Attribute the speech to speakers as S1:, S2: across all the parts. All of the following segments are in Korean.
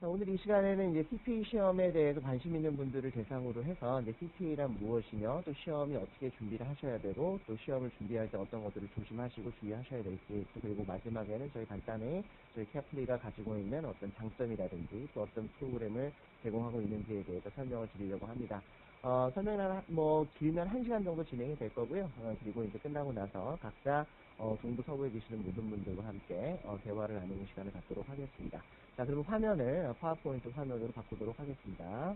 S1: 오늘 이 시간에는 이제 CPA 시험에 대해서 관심 있는 분들을 대상으로 해서 이제 CPA란 무엇이며 또 시험이 어떻게 준비를 하셔야 되고 또 시험을 준비할 때 어떤 것들을 조심하시고 주의하셔야 될지 또 그리고 마지막에는 저희 간단히 저희 캐플리가 가지고 있는 어떤 장점이라든지 또 어떤 프로그램을 제공하고 있는지에 대해서 설명을 드리려고 합니다. 설명은 길면 1시간 정도 진행이 될 거고요. 그리고 이제 끝나고 나서 각자 동부 서부에 계시는 모든 분들과 함께 대화를 나누는 시간을 갖도록 하겠습니다. 자, 그리고 화면을 파워포인트 화면으로 바꾸도록 하겠습니다.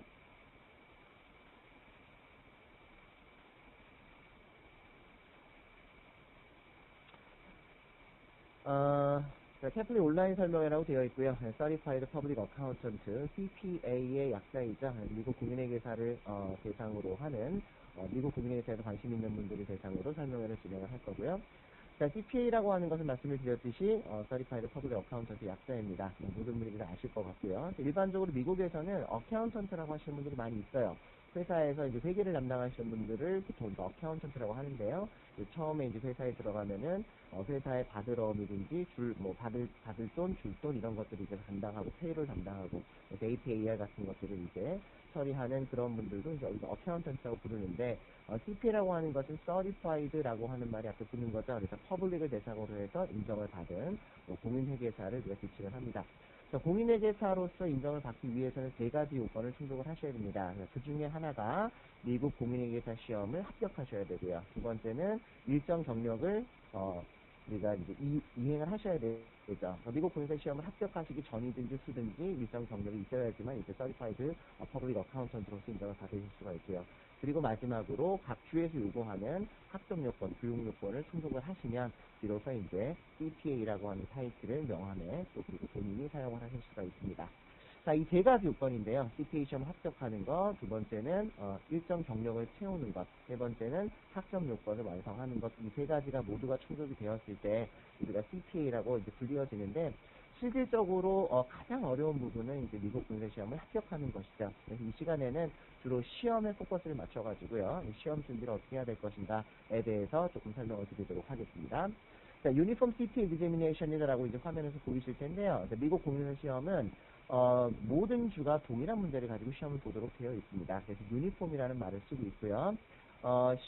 S1: 캐플리 온라인 설명회라고 되어 있고요. Certified Public Accountant, CPA의 약자이자 미국 국민회계사를 대상으로 하는 미국 국민회계사에서 관심 있는 분들을 대상으로 설명회를 진행을 할 거고요. 자, CPA라고 하는 것은 말씀을 드렸듯이 Certified Public Accountant 약자입니다. 모든 분들이 다 아실 것 같고요. 일반적으로 미국에서는 어카운턴트라고 하시는 분들이 많이 있어요. 회사에서 이제 회계를 담당하시는 분들을 보통 어카운턴트라고 하는데요. 처음에 이제 회사에 들어가면은 회사에 받을 어음이든지 받을 돈, 줄 돈 이런 것들을 이제 담당하고 페이를 담당하고 데이트 AR 같은 것들을 이제 처리하는 그런 분들도 이제 여기서 어카운턴트라고 부르는데 CPA라고 하는 것은 Certified라고 하는 말이 앞에 붙는 거죠. 그래서 퍼블릭을 대상으로 해서 인정을 받은 공인회계사를 우리가 지칭을 합니다. 공인회계사로서 인정을 받기 위해서는 3가지 요건을 충족을 하셔야 됩니다. 그 중에 하나가 미국 공인회계사 시험을 합격하셔야 되고요. 두 번째는 일정 경력을 우리가 이제 이행을 하셔야 되죠. 미국 공인회계사 시험을 합격하시기 전이든지 후든지 일정 경력이 있어야지만 이제 Certified Public Accountant로서 인정을 받으실 수가 있고요. 그리고 마지막으로 각 주에서 요구하는 학점 요건, 교육 요건을 충족을 하시면 비로소 이제 CPA라고 하는 타이틀을 명함에 또 그리고 본인이 사용을 하실 수가 있습니다. 자, 이 3가지 요건인데요. CPA 시험 합격하는 것, 두 번째는 일정 경력을 채우는 것, 세 번째는 학점 요건을 완성하는 것, 이 3가지가 모두가 충족이 되었을 때 우리가 CPA라고 이제 불리어지는데 실질적으로 가장 어려운 부분은 이제 미국 공인회 시험을 합격하는 것이죠. 그래서 이 시간에는 주로 시험에 포커스를 맞춰가지고요. 시험 준비를 어떻게 해야 될 것인가에 대해서 조금 설명을 드리도록 하겠습니다. 자, 유니폼 CPA examination이라고 이제 화면에서 보이실 텐데요. 미국 공인회 시험은 모든 주가 동일한 문제를 가지고 시험을 보도록 되어 있습니다. 그래서 유니폼이라는 말을 쓰고 있고요.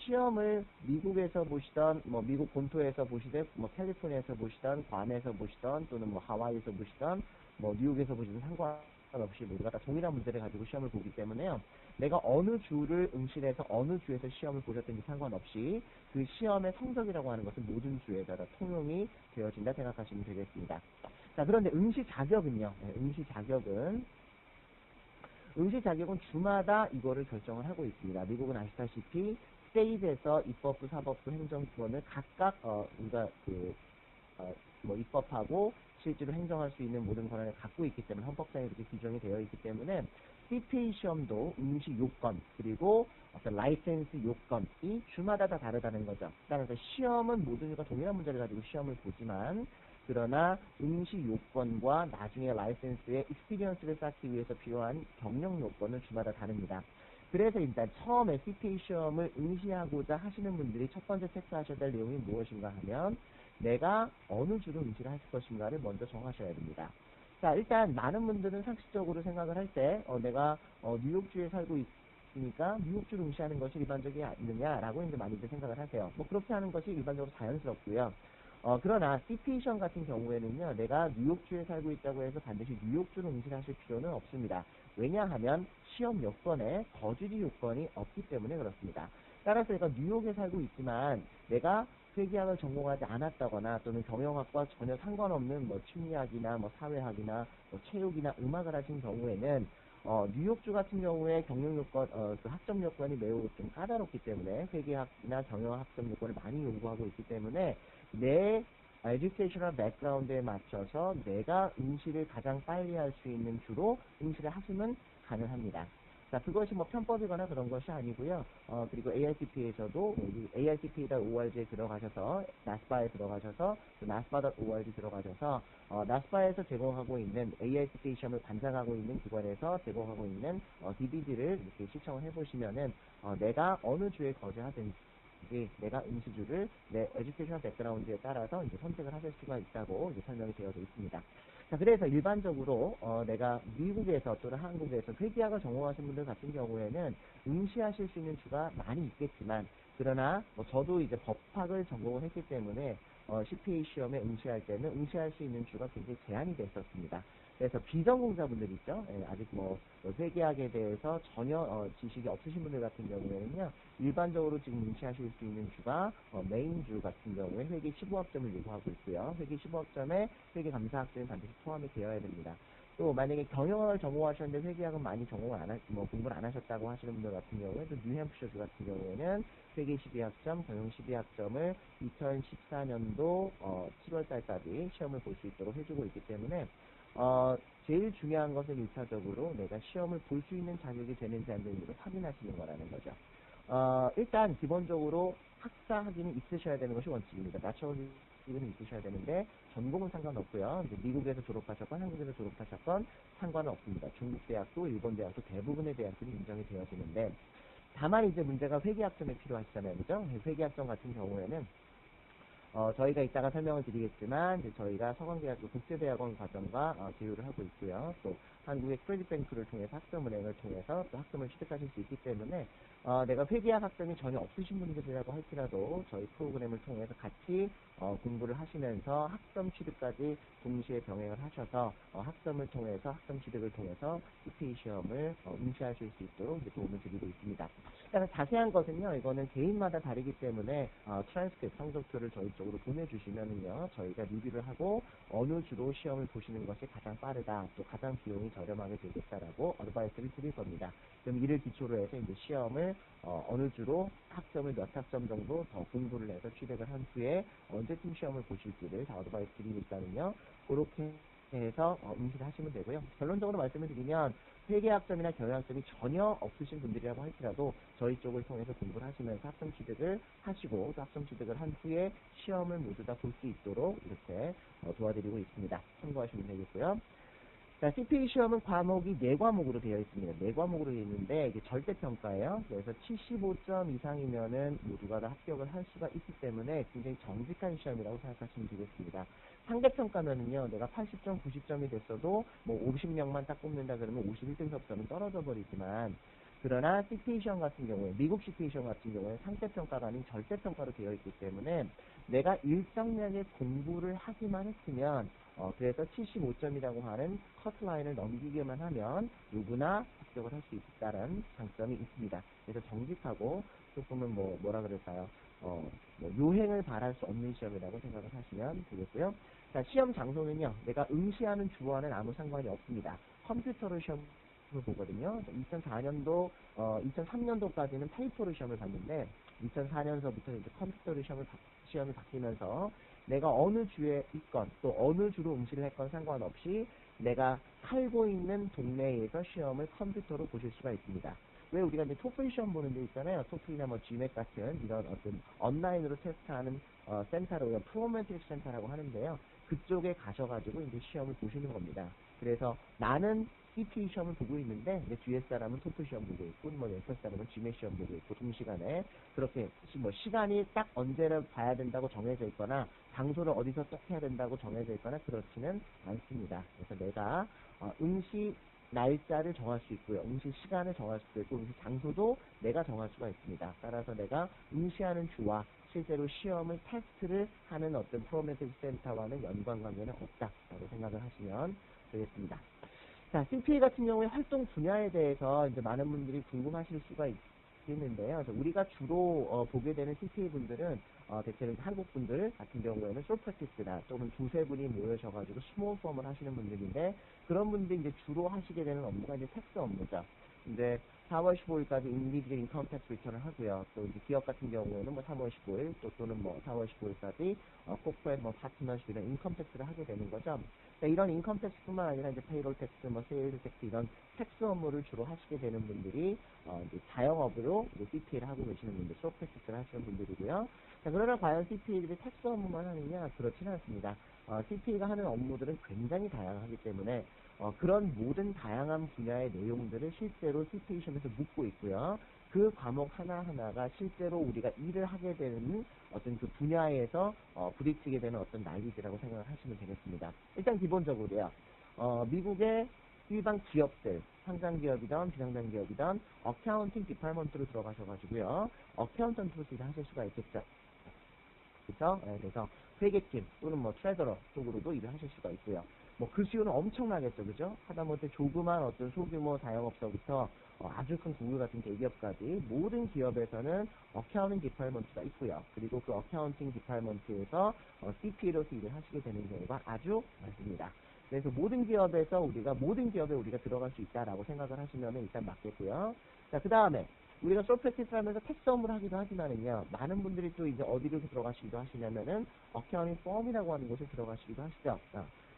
S1: 시험을 미국에서 보시던, 미국 본토에서 보시든, 캘리포니아에서 보시던, 괌에서 보시던, 또는 하와이에서 보시던, 뉴욕에서 보시든 상관없이 모두가 다 동일한 문제를 가지고 시험을 보기 때문에요. 내가 어느 주를 응시해서 어느 주에서 시험을 보셨든지 상관없이 그 시험의 성적이라고 하는 것은 모든 주에다 통용이 되어진다 생각하시면 되겠습니다. 자, 그런데 응시 자격은요. 응시 자격은 주마다 이거를 결정을 하고 있습니다. 미국은 아시다시피 스테이트에서 입법부, 사법부, 행정권을 각각 우리가 입법하고 실제로 행정할 수 있는 모든 권한을 갖고 있기 때문에 헌법상에 그렇게 규정이 되어 있기 때문에 CPA 시험도 응시 요건 그리고 어떤 라이센스 요건이 주마다 다 다르다는 거죠. 따라서 시험은 모든 이가 동일한 문제를 가지고 시험을 보지만 그러나 응시 요건과 나중에 라이센스의 익스피리언스를 쌓기 위해서 필요한 경력 요건은 주마다 다릅니다. 그래서 일단 처음에 CPA 시험을 응시하고자 하시는 분들이 첫 번째 체크하셔야 될 내용이 무엇인가 하면 내가 어느 주로 응시를 할 것인가를 먼저 정하셔야 됩니다. 자, 일단 많은 분들은 상식적으로 생각을 할 때 내가 뉴욕주에 살고 있으니까 뉴욕주를 응시하는 것이 일반적이 아니느냐라고 이제 많이들 생각을 하세요. 그렇게 하는 것이 일반적으로 자연스럽고요. 그러나 CPA 시험 같은 경우에는요, 내가 뉴욕주에 살고 있다고 해서 반드시 뉴욕주로 응시를 하실 필요는 없습니다. 왜냐하면 시험 요건에 거주지 요건이 없기 때문에 그렇습니다. 따라서 내가 뉴욕에 살고 있지만 내가 회계학을 전공하지 않았다거나 또는 경영학과 전혀 상관없는 심리학이나 사회학이나 체육이나 음악을 하신 경우에는 뉴욕주 같은 경우에 경영 요건, 그 학점 요건이 매우 좀 까다롭기 때문에 회계학이나 경영학 학점 요건을 많이 요구하고 있기 때문에 내 에듀케이셔널 백그라운드에 맞춰서 내가 응시를 가장 빨리 할 수 있는 주로 응시를 하시면 가능합니다. 자, 그것이 편법이거나 그런 것이 아니고요. 그리고 ARCP에서도 ARCP.org에 들어가셔서 NASBA에 들어가셔서 NASBA.org 들어가셔서 NASBA에서 제공하고 있는 ARCP 시험을 관장하고 있는 기관에서 제공하고 있는 DVD를 이렇게 시청을 해보시면은 내가 어느 주에 거주하든지 내가 응시주를 내 에듀케이션 백그라운드에 따라서 이제 선택을 하실 수가 있다고 이제 설명이 되어져 있습니다. 자, 그래서 일반적으로 내가 미국에서 또는 한국에서 회계학을 전공하신 분들 같은 경우에는 응시하실 수 있는 주가 많이 있겠지만, 그러나 뭐 저도 이제 법학을 전공을 했기 때문에 CPA 시험에 응시할 때는 응시할 수 있는 주가 굉장히 제한이 됐었습니다. 그래서 비전공자분들 있죠. 예, 아직 회계학에 대해서 전혀 지식이 없으신 분들 같은 경우에는요, 일반적으로 지금 응시하실 수 있는 주가 메인 주 같은 경우에 회계 15학점을 요구하고 있고요. 회계 15학점에 회계 감사 학점이 반드시 포함이 되어야 됩니다. 또 만약에 경영학을 전공하셨는데 회계학은 많이 전공을 공부를 안 하셨다고 하시는 분들 같은 경우에 또 뉴햄프셔주 같은 경우에는 회계 12학점, 경영 12학점을 2014년도 7월 달까지 시험을 볼 수 있도록 해주고 있기 때문에 제일 중요한 것은 1차적으로 내가 시험을 볼 수 있는 자격이 되는지 안 되는지를 확인하시는 거라는 거죠. 일단 기본적으로 학사 학위는 있으셔야 되는 것이 원칙입니다. 나처럼 학위는 있으셔야 되는데 전공은 상관없고요. 이제 미국에서 졸업하셨건 한국에서 졸업하셨건 상관은 없습니다. 중국 대학도 일본 대학도 대부분의 대학들이 인정이 되어지는데, 다만 이제 문제가 회계학점에 필요하시잖아요. 그죠? 회계학점 같은 경우에는 저희가 이따가 설명을 드리겠지만, 이제 저희가 서강대학교 국제대학원 과정과 제휴를 하고 있고요. 또 한국의 크레딧뱅크를 통해서 학점은행을 통해서 또 학점을 취득하실 수 있기 때문에, 내가 회계학 학점이 전혀 없으신 분들이라고 할지라도 저희 프로그램을 통해서 같이 공부를 하시면서 학점 취득까지 동시에 병행을 하셔서 학점을 통해서 학점 취득을 통해서 CPA 시험을 응시하실 수 있도록 이제 도움을 드리고 있습니다. 그러니까 자세한 것은요, 이거는 개인마다 다르기 때문에 트랜스크립트 성적표를 저희 쪽으로 보내주시면은요, 저희가 리뷰를 하고 어느 주로 시험을 보시는 것이 가장 빠르다, 또 가장 비용이 저렴하게 되겠다라고 어드바이스를 드릴 겁니다. 그럼 이를 기초로 해서 이제 시험을 어느 주로 학점을 몇 학점 정도 더 공부를 해서 취득을 한 후에 언제쯤 시험을 보실지를 다 어드바이스 드리니까는요, 그렇게 해서 응시를 하시면 되고요. 결론적으로 말씀을 드리면 회계학점이나 경영학점이 전혀 없으신 분들이라고 할지라도 저희 쪽을 통해서 공부를 하시면서 학점 취득을 하시고 또 학점 취득을 한 후에 시험을 모두 다 볼 수 있도록 이렇게 도와드리고 있습니다. 참고하시면 되겠고요. 자, CPA 시험은 과목이 4과목으로 되어 있습니다. 4과목으로 되어 있는데 이게 절대평가예요. 그래서 75점 이상이면은 모두가 다 합격을 할 수가 있기 때문에 굉장히 정직한 시험이라고 생각하시면 되겠습니다. 상대평가면은요, 내가 80점, 90점이 됐어도 뭐 50명만 딱 뽑는다 그러면 51등급점은 떨어져 버리지만, 그러나 CPA 시험 같은 경우에, 미국 CPA 시험 같은 경우에 상대평가가 아닌 절대평가로 되어 있기 때문에 내가 일정량의 공부를 하기만 했으면 그래서 75점이라고 하는 커트라인을 넘기기만 하면 누구나 합격을 할 수 있다는 장점이 있습니다. 그래서 정직하고 조금은 뭐라 그럴까요? 요행을 바랄 수 없는 시험이라고 생각을 하시면 되겠고요. 자, 시험 장소는요, 내가 응시하는 주와는 아무 상관이 없습니다. 컴퓨터로 시험을 보거든요. 2004년도, 2003년도까지는 페이퍼로 시험을 봤는데, 2004년서부터 이제 컴퓨터로 시험이 바뀌면서 내가 어느 주에 있건 또 어느 주로 응시를 했건 상관없이 내가 살고 있는 동네에서 시험을 컴퓨터로 보실 수가 있습니다. 왜 우리가 이제 토플 시험 보는 데 있잖아요. 토플이나 뭐 GMAT 같은 이런 어떤 온라인으로 테스트하는 센터를 우리가 프로메트릭 센터라고 하는데요. 그쪽에 가셔가지고 이제 시험을 보시는 겁니다. 그래서 나는 CPA 시험을 보고 있는데 내 뒤에 사람은 토플 시험 보고 있고 뭐 옆에 사람은 GMAT 시험 보고 있고 동시간에 그렇게 뭐 시간이 딱 언제를 봐야 된다고 정해져 있거나 장소를 어디서 딱 해야 된다고 정해져 있거나 그렇지는 않습니다. 그래서 내가 응시 날짜를 정할 수 있고요. 응시 시간을 정할 수도 있고 응시 장소도 내가 정할 수가 있습니다. 따라서 내가 응시하는 주와 실제로 시험을 테스트를 하는 어떤 프로메트릭 센터와는 연관관계는 없다라고 생각을 하시면 되겠습니다. 자, CPA 같은 경우에 활동 분야에 대해서 이제 많은 분들이 궁금하실 수가 있겠는데요. 우리가 주로 보게 되는 CPA 분들은 대체로 한국 분들 같은 경우에는 솔프랙티스나 또는 두세 분이 모여셔가지고 스몰 펌을 하시는 분들인데, 그런 분들이 이제 주로 하시게 되는 업무가 이제 텍스 업무죠. 이제 4월 15일까지 인디비주얼 인컴 텍스 리턴을 하고요. 또 이제 기업 같은 경우에는 뭐 3월 15일 또는 뭐 4월 15일까지 코퍼레이트 뭐 파트너십 이런 인컴 텍스를 하게 되는 거죠. 이런 인컴 텍스뿐만 아니라 이제 페이롤 텍스, 뭐 세일즈 텍스 이런 텍스 업무를 주로 하시게 되는 분들이 이제 자영업으로 CPA를 하고 계시는 분들, 소프트웨어를 하시는 분들이고요. 자, 그러나 과연 CPA들이 텍스 업무만 하느냐? 그렇지는 않습니다. CPA가 하는 업무들은 굉장히 다양하기 때문에 그런 모든 다양한 분야의 내용들을 실제로 CPA 시험에서 묻고 있고요. 그 과목 하나하나가 실제로 우리가 일을 하게 되는 어떤 그 분야에서 부딪히게 되는 어떤 난리지라고 생각을 하시면 되겠습니다. 일단 기본적으로요. 미국의 일반 기업들, 상장 기업이든 비상장 기업이든 어카운팅 디파먼트로 들어가셔가지고요. 어카운턴트로서 일을 하실 수가 있겠죠. 그렇죠? 네, 그래서 회계팀 또는 뭐 트레저러 쪽으로도 일을 하실 수가 있고요. 뭐 그 수요는 엄청나겠죠, 그죠? 하다못해 조그만 어떤 소규모 자영업자부터 아주 큰 구글 같은 대기업까지 모든 기업에서는 어카운팅 디파먼트가 있고요. 그리고 그 어카운팅 디파먼트에서 CPA로서 일을 하시게 되는 경우가 아주 많습니다. 그래서 모든 기업에 우리가 들어갈 수 있다라고 생각을 하시면 일단 맞겠고요. 자, 그 다음에 우리가 솔프랙티스 하면서 텍스 업무를 하기도 하지만은요, 많은 분들이 또 이제 어디로 들어가시기도 하시냐면은 어카운팅 펌이라고 하는 곳에 들어가시기도 하시죠.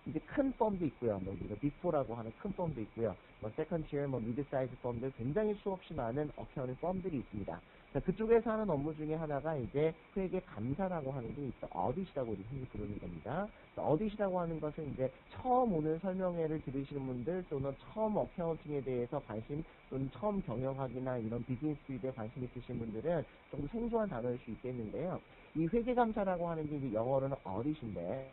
S1: 이제 큰 펌도 있고요. 뭐 우리가 빅4라고 하는 큰 펌도 있고요. 뭐 세컨드 티어, 뭐 미드 사이즈 펌들 굉장히 수없이 많은 어카운팅 펌들이 있습니다. 자, 그쪽에서 하는 업무 중에 하나가 이제 회계 감사라고 하는 게 있어. 어딧이라고 흔히 부르는 겁니다. 어딧이라고 하는 것은 이제 처음 오는 설명회를 들으시는 분들 또는 처음 어카운팅에 대해서 관심 또는 처음 경영학이나 이런 비즈니스 필드에 관심 있으신 분들은 조금 생소한 단어일 수 있겠는데요. 이 회계 감사라고 하는 게 이제 영어로는 어딧인데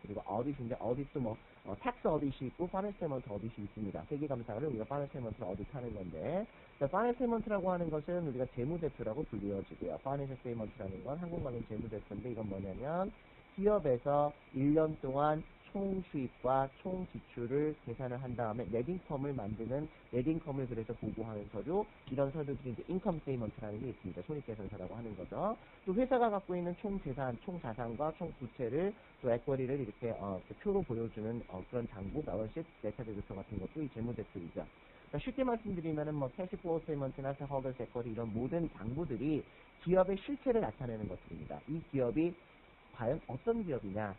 S1: 그리고 어딧인데 어딧도 뭐 텍스 어딧이 있고 파이낸셜 스테이먼트 어딧이 있습니다. 회계감사를 우리가 파이낸셜 스테이먼트를 어딧하는 건데 파이낸셜 스테이먼트라고 하는 것은 우리가 재무제표라고 불리워지고요. 파이낸셜 스테이먼트라는 건 한국말로는 재무제표인데 이건 뭐냐면 기업에서 1년 동안 총 수입과 총 지출을 계산을 한 다음에 넷인컴을 만드는 넷인컴을 그래서 보고하는 서류 이런 서류들이 이제 인컴 스테이먼트라는 게 있습니다. 손익계산서라고 하는 거죠. 또 회사가 갖고 있는 총 재산, 총 자산과 총 부채를 또 액거리를 이렇게 표로 보여주는 그런 장부, 밸런스시트, 데이터베이스 같은 것도 이 재무제표이죠. 그러니까 쉽게 말씀드리면은 뭐 캐시플로우 스테이먼트나 홀더스 액거리 이런 모든 장부들이 기업의 실체를 나타내는 것들입니다. 이 기업이 과연 어떤 기업이냐,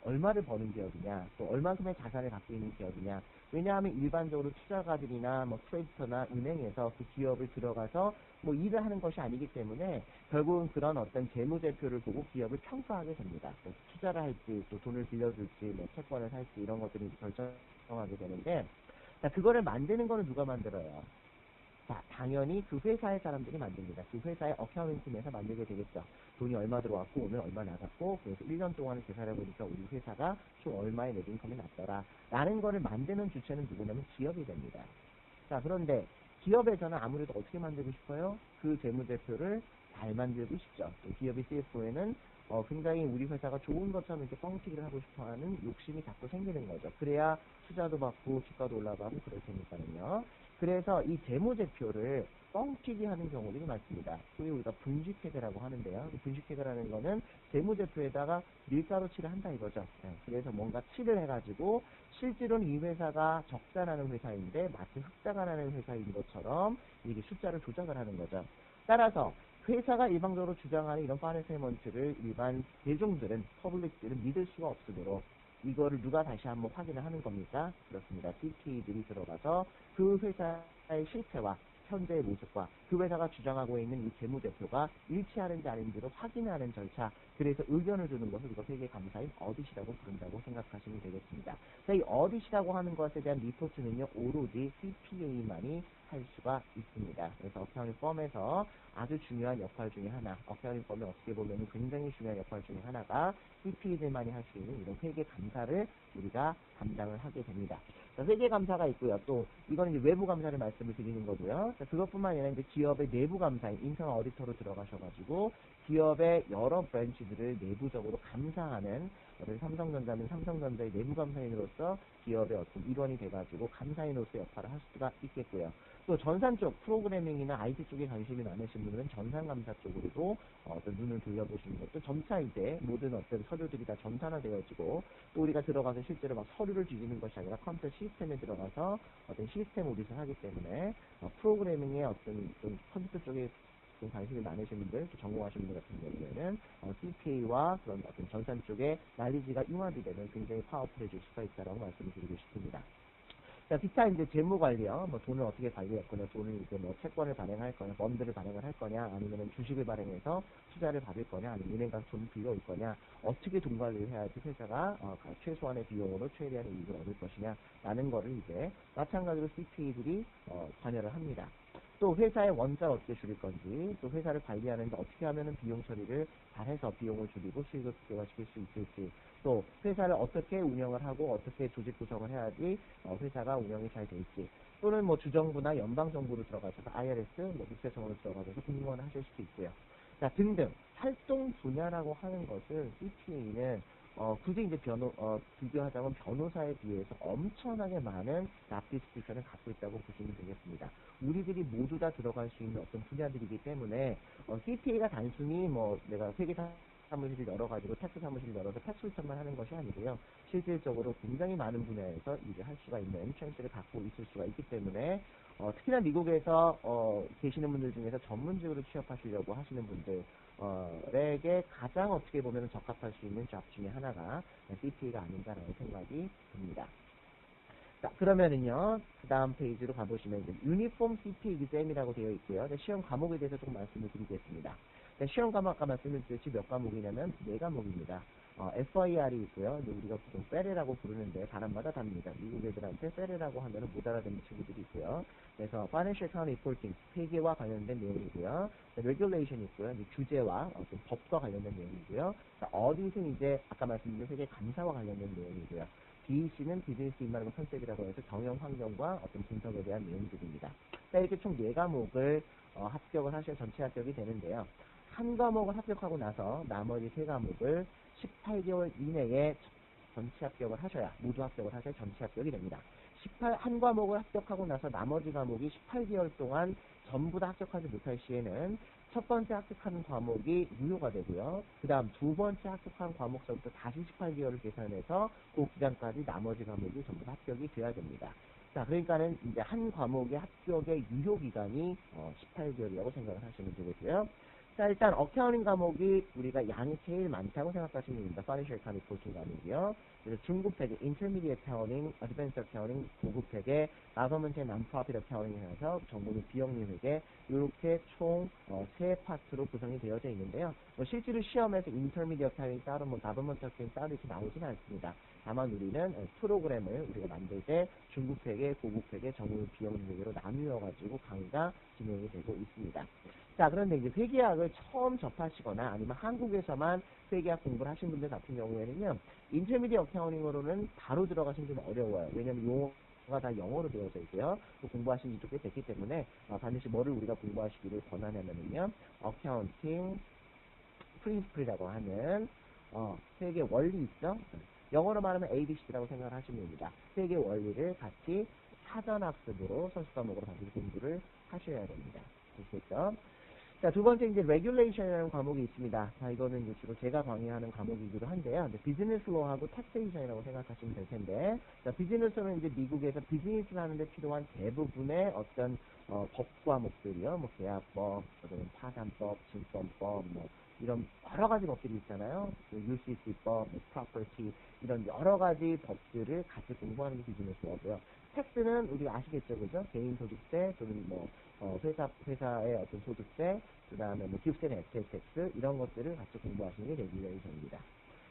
S1: 얼마를 버는 기업이냐, 또 얼마큼의 자산을 갖고 있는 기업이냐. 왜냐하면 일반적으로 투자가들이나 뭐 트레이더나 은행에서 그 기업을 들어가서 뭐 일을 하는 것이 아니기 때문에 결국은 그런 어떤 재무제표를 보고 기업을 평가하게 됩니다. 또 투자를 할지, 또 돈을 빌려줄지, 뭐 채권을 살지 이런 것들이 결정하게 되는데, 자, 그거를 만드는 거는 누가 만들어요? 자, 당연히 그 회사의 사람들이 만듭니다. 그 회사의 어카운팅 팀에서 만들게 되겠죠. 돈이 얼마 들어왔고 오늘 얼마 나갔고 그래서 1년 동안을 계산해 보니까 우리 회사가 총 얼마의 넷인컴이 났더라 라는 거를 만드는 주체는 누구냐면 기업이 됩니다. 자, 그런데 기업에서는 아무래도 어떻게 만들고 싶어요? 그 재무제표를 잘 만들고 싶죠. 기업의 CFO에는 굉장히 우리 회사가 좋은 것처럼 이렇게 뻥튀기를 하고 싶어하는 욕심이 자꾸 생기는 거죠. 그래야 투자도 받고 주가도 올라가고 그럴 테니까요. 그래서 이 재무제표를 뻥튀기 하는 경우들이 많습니다. 소위 우리가 분식회계라고 하는데요. 분식회계라는 거는 재무제표에다가 밀가루 칠을 한다 이거죠. 그래서 뭔가 칠을 해가지고 실제로는 이 회사가 적자 나는 회사인데 마치 흑자가 나는 회사인 것처럼 이게 숫자를 조작을 하는 거죠. 따라서 회사가 일방적으로 주장하는 이런 파이낸셜먼트를 일반 대중들은, 퍼블릭들은 믿을 수가 없으므로 이거를 누가 다시 한번 확인을 하는 겁니까? 그렇습니다. CPA들이 들어가서 그 회사의 실체와 현재의 모습과 그 회사가 주장하고 있는 이 재무제표가 일치하는지 아닌지를 확인하는 절차, 그래서 의견을 주는 것을 우리가 회계감사인 어딧이라고 부른다고 생각하시면 되겠습니다. 자, 이 어딧이라고 하는 것에 대한 리포트는요, 오로지 CPA만이 할 수가 있습니다. 그래서 어카운팅 펌에서 아주 중요한 역할 중에 하나, 어카운팅 펌이 어떻게 보면 굉장히 중요한 역할 중에 하나가 CPA들만이 할 수 있는 이런 회계감사를 우리가 담당을 하게 됩니다. 자, 회계감사가 있고요. 또 이거는 이제 외부 감사를 말씀을 드리는 거고요. 자, 그것뿐만 아니라 이제 기업의 내부 감사인 인터널 어디터로 들어가셔가지고 기업의 여러 브랜치들을 내부적으로 감사하는, 삼성전자는 삼성전자의 내부 감사인으로서 기업의 어떤 일원이 돼가지고 감사인으로서 역할을 할 수가 있겠고요. 또 전산 쪽 프로그래밍이나 IT 쪽에 관심이 많으신 분들은 전산 감사 쪽으로도 어떤 눈을 돌려보시는 것도, 점차 이제 모든 어떤 서류들이 다 전산화되어지고 또 우리가 들어가서 실제로 막 서류를 뒤지는 것이 아니라 컴퓨터 시스템에 들어가서 어떤 시스템 오디트를 하기 때문에 프로그래밍의 어떤 좀 컴퓨터 쪽에 좀 관심이 많으신 분들, 또 전공하신 분들 같은 경우에는 CPA와 그런 어떤 전산 쪽에 난리지가 융합이 되면 굉장히 파워풀해질 수가 있다라고 말씀을 드리고 싶습니다. 자, 기타 이제 재무 관리요. 뭐 돈을 어떻게 관리할 거냐, 돈을 이제 뭐 채권을 발행할 거냐, 펀드를 발행을 할 거냐, 아니면 주식을 발행해서 투자를 받을 거냐, 아니면 은행 가서 돈을 빌려올 거냐, 어떻게 돈 관리를 해야지 회사가 최소한의 비용으로 최대한의 이익을 얻을 것이냐, 라는 거를 이제 마찬가지로 CPA들이 관여를 합니다. 또 회사의 원가를 어떻게 줄일 건지, 또 회사를 관리하는데 어떻게 하면은 비용 처리를 잘해서 비용을 줄이고 수익을 극대화시킬 수 있을지, 또 회사를 어떻게 운영을 하고 어떻게 조직 구성을 해야지 회사가 운영이 잘 될지, 또는 뭐 주정부나 연방정부로 들어가셔서 IRS, 뭐 국세청으로 들어가셔서 공무원을 하실 수도 있고요. 자, 등등 활동 분야라고 하는 것을 CPA는 굳이 이제 비교하자면 변호사에 비해서 엄청나게 많은 잡 디스크립션을 갖고 있다고 보시면 되겠습니다. 우리들이 모두 다 들어갈 수 있는 어떤 분야들이기 때문에 CPA가 단순히 뭐 내가 회계 사무실을 열어가지고 텍스 사무실을 열어서 텍스 리턴만 하는 것이 아니고요. 실질적으로 굉장히 많은 분야에서 일을 할 수가 있는 찬스를 갖고 있을 수가 있기 때문에 특히나 미국에서 계시는 분들 중에서 전문직으로 취업하시려고 하시는 분들에게 가장 어떻게 보면 적합할 수 있는 잡 중에 하나가 CPA가 아닌가라는 생각이 듭니다. 자, 그러면은요, 그 다음 페이지로 가보시면, 이제 유니폼 CPA exam이라고 되어 있고요. 시험 과목에 대해서 좀 말씀을 드리겠습니다. 시험 과목 아까 말씀드렸듯이 몇 과목이냐면, 4과목입니다. FIR이 있고요. 우리가 보통 페레라고 부르는데, 바람마다 답니다. 미국 애들한테 페레라고 하면 못 알아듣는 친구들이 있고요. 그래서 Financial Accounting Reporting, 회계와 관련된 내용이고요. Regulation 있고요. 이제 규제와 어떤 법과 관련된 내용이고요. Audit은 이제 아까 말씀드린 회계 감사와 관련된 내용이고요. BEC는 비즈니스 인마르고 컨셉이라고 해서 경영 환경과 어떤 분석에 대한 내용들입니다. 이렇게 총 4과목을 합격을 하셔야 전체 합격이 되는데요. 한 과목을 합격하고 나서 나머지 3과목을 18개월 이내에 전체 합격을 하셔야, 모두 합격을 하셔야 전체 합격이 됩니다. 한 과목을 합격하고 나서 나머지 과목이 18개월 동안 전부 다 합격하지 못할 시에는 첫 번째 합격하는 과목이 유효가 되고요. 그 다음 두 번째 합격한 과목서부터 다시 18개월을 계산해서 그 기간까지 나머지 과목이 전부 다 합격이 돼야 됩니다. 자, 그러니까는 이제 한 과목의 합격의 유효 기간이 18개월이라고 생각을 하시면 되겠고요. 자, 일단 어카운팅 과목이 우리가 양이 제일 많다고 생각하시면 됩니다. Financial Accounting Reporting 과목이요. 그래서 중급회계 Intermediate Accounting, Advanced Accounting, 고급회계, Government and Non-Profit Accounting 해서 정부는 비영리 회계, 이렇게 총 3파트로 구성이 되어져 있는데요. 실제로 시험에서 Intermediate Accounting 따로 뭐 Government Accounting 따로 이렇게 나오지는 않습니다. 다만 우리는 프로그램을 우리가 만들 때 중급회계, 고급회계, 정부 비영리 회계로 나누어가지고 강의가 진행이 되고 있습니다. 자, 그런데 이제 회계학을 처음 접하시거나 아니면 한국에서만 회계학 공부를 하신 분들 같은 경우에는요, 인터미디어 어카운팅으로는 바로 들어가시면 좀 어려워요. 왜냐면 용어가 다 영어로 되어져 있고요. 또 공부하신 지도 꽤 됐기 때문에 반드시 뭐를 우리가 공부하시기를 권하냐면요, 어카운팅 프린시플이라고 하는 회계 원리 있죠? 영어로 말하면 ABC라고 생각을 하시면 됩니다. 회계 원리를 같이 사전학습으로 선수 과목으로 반드시 공부를 하셔야 됩니다. 아시겠죠? 자, 두 번째 이제 regulation이라는 과목이 있습니다. 자, 이거는 이제 주로 제가 강의하는 과목이기도 한데요. 비즈니스 로하고 taxation이라고 생각하시면 될 텐데, 자, 비즈니스는 이제 미국에서 비즈니스를 하는데 필요한 대부분의 어떤 법 과목들이요, 뭐 계약법, 파산법, 증권법, 뭐 이런 여러 가지 법들이 있잖아요. UCC법, property 이런 여러 가지 법들을 같이 공부하는 게 비즈니스 로고요. 텍스는 우리가 아시겠죠, 그죠? 개인 소득세 또는 뭐 회사의 어떤 소득세, 그 다음에 뭐 기업세나 에세트 텍스 이런 것들을 같이 공부하시는 게 레귤레이션입니다.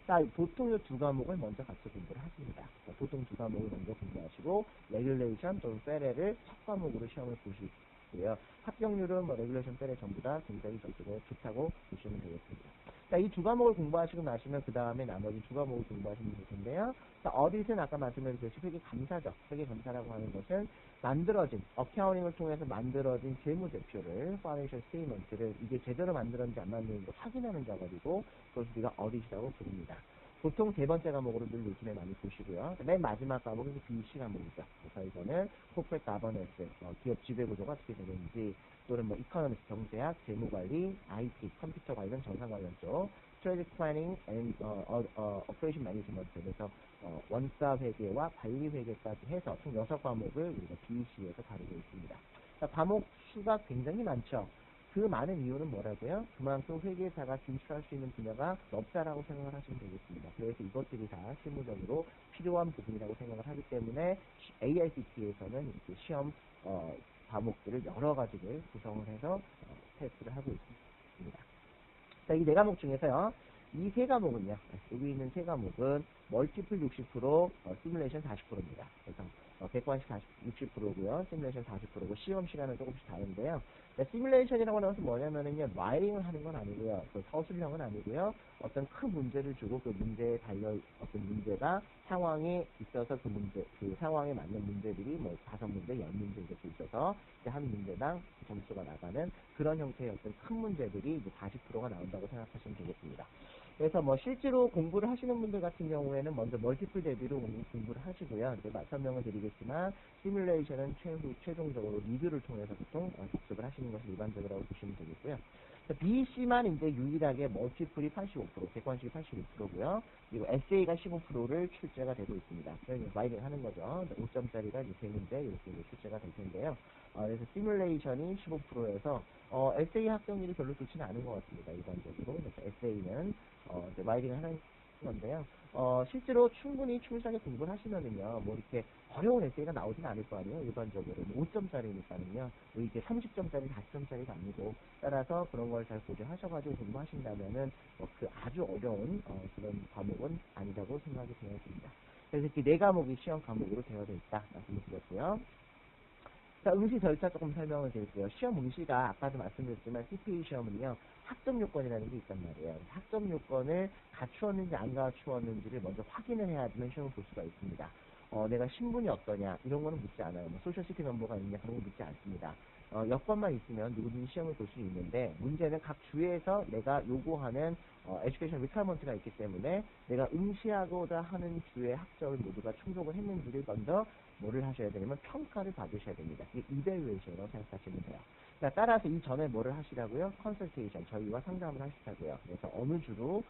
S1: 자, 보통 이 두 과목을 먼저 같이 공부를 하십니다. 자, 보통 두 과목을 먼저 공부하시고 레귤레이션 또는 페레를 첫 과목으로 시험을 보시고요. 합격률은 뭐 레귤레이션, 페레 전부 다 굉장히 좋다고 보시면 되겠습니다. 자, 이 두 과목을 공부하시고 나시면 그 다음에 나머지 두 과목을 공부하시면 될 텐데요. 자, 어딧은 아까 말씀드렸듯이 회계 감사죠. 회계 감사라고 하는 것은 만들어진 어카운팅을 통해서 만들어진 재무제표를 파이낸셜 스테이트먼트를 이게 제대로 만들었는지 안 만들었는지 확인하는 작업이고 그것을 우리가 어딧이라고 부릅니다. 보통 세 번째 과목으로 늘 루틴에 많이 보시고요. 맨 마지막 과목은 BC 과목이죠. 그래서 이거는 코퍼레이트 가버넌스, 기업 지배구조가 어떻게 되는지 또는 뭐 이코노미스, 경제학, 재무관리, IT, 컴퓨터 관련 정상 관련 쪽, strategic planning and operation management 그래서 원가 회계와 관리 회계까지 해서 총 6과목을 우리가 BEC에서 다루고 있습니다. 자, 과목 수가 굉장히 많죠. 그 많은 이유는 뭐라고요? 그만큼 회계사가 진출할 수 있는 분야가 넓다라고 생각을 하시면 되겠습니다. 그래서 이것들이 다 실무적으로 필요한 부분이라고 생각을 하기 때문에 AICT에서는 시험 과목들을 여러 가지를 구성을 해서 테스트를 하고 있습니다. 자, 이 4과목 중에서요. 이 3과목은요. 여기 있는 3과목은 멀티플 60%, 시뮬레이션 40%입니다. 그래서 객관식 60%고요. 시뮬레이션 40%고 시험 시간은 조금씩 다른데요. 시뮬레이션이라고 하는 것은 뭐냐면은요, 라이딩을 하는 건 아니고요. 그 서술형은 아니고요. 어떤 큰 문제를 주고 그 문제에 달려 어떤 문제가 상황에 있어서 그 문제, 그 상황에 맞는 문제들이 뭐 5문제, 10문제 이렇게 있어서 한 문제당 점수가 나가는 그런 형태의 어떤 큰 문제들이 이제 40%가 나온다고 생각하시면 되겠습니다. 그래서 뭐 실제로 공부를 하시는 분들 같은 경우에는 먼저 멀티플 대비로 공부를 하시고요. 이제 설명을 드리겠지만 시뮬레이션은 최종적으로 리뷰를 통해서 보통 복습을 하시는 것이 일반적이라고 보시면 되겠고요. BC만 이제 유일하게 멀티플이 85%, 객관식이 86%고요. 그리고 에세이가 15%를 출제가 되고 있습니다. 그래서 라이딩 하는 거죠. 5점짜리가 이제 3문제 이렇게 출제가 될 텐데요. 그래서 시뮬레이션이 15%에서 에세이 합격률이 별로 좋지는 않은 것 같습니다. 일반적으로. 그래서 에세이는 이제 라이딩을 하는 건데요. 실제로 충분히 충실하게 공부를 하시면은요, 뭐 이렇게 어려운 에세이가 나오진 않을 거 아니에요. 일반적으로 5점짜리니까는요. 뭐 이게 30점짜리, 40점짜리가 아니고 따라서 그런 걸 잘 고려하셔가지고 공부하신다면은 그 아주 어려운 그런 과목은 아니라고 생각이 되어집니다. 그래서 이렇게 4과목이 시험 과목으로 되어져 있다 말씀을 드렸고요. 자, 응시 절차 조금 설명을 드릴게요. 시험 응시가 아까도 말씀드렸지만 CPA 시험은요, 학점 요건이라는 게 있단 말이에요. 학점 요건을 갖추었는지 안 갖추었는지를 먼저 확인을 해야지만 시험을 볼 수가 있습니다. 내가 신분이 어떠냐 이런 거는 묻지 않아요. 뭐 소셜 시큐리티 넘버가 있냐 그런 거 묻지 않습니다. 여건만 있으면 누구든지 시험을 볼 수 있는데 문제는 각 주에서 내가 요구하는 에듀케이션 리퀘어먼트가 있기 때문에 내가 응시하고자 하는 주의 학점을 모두가 충족을 했는지를 먼저 뭐를 하셔야 되냐면 평가를 받으셔야 됩니다. 이게 이밸류에이션으로 생각하시면 돼요. 그러니까 따라서 이 전에 뭐를 하시라고요? 컨설테이션, 저희와 상담을 하시라고요. 그래서 어느 주로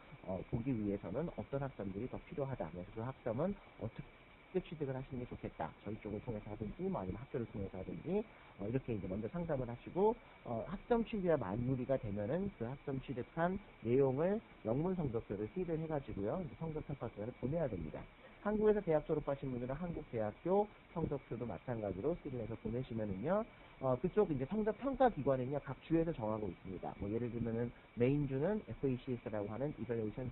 S1: 보기 위해서는 어떤 학점들이 더 필요하다. 그래서 그 학점은 어떻게 취득을 하시는 게 좋겠다. 저희 쪽을 통해서 하든지, 뭐 아니면 학교를 통해서 하든지, 이렇게 이제 먼저 상담을 하시고, 학점 취득이 마무리가 되면은 그 학점 취득한 내용을 영문 성적표를 시를 해가지고요. 성적평가서를 보내야 됩니다. 한국에서 대학 졸업하신 분들은 한국대학교 성적표도 마찬가지로 시를 해서 보내시면은요, 그쪽 이제 성적 평가 기관은요, 각 주에서 정하고 있습니다. 뭐 예를 들면은 메인주는 FACS라고 하는 이밸리에이션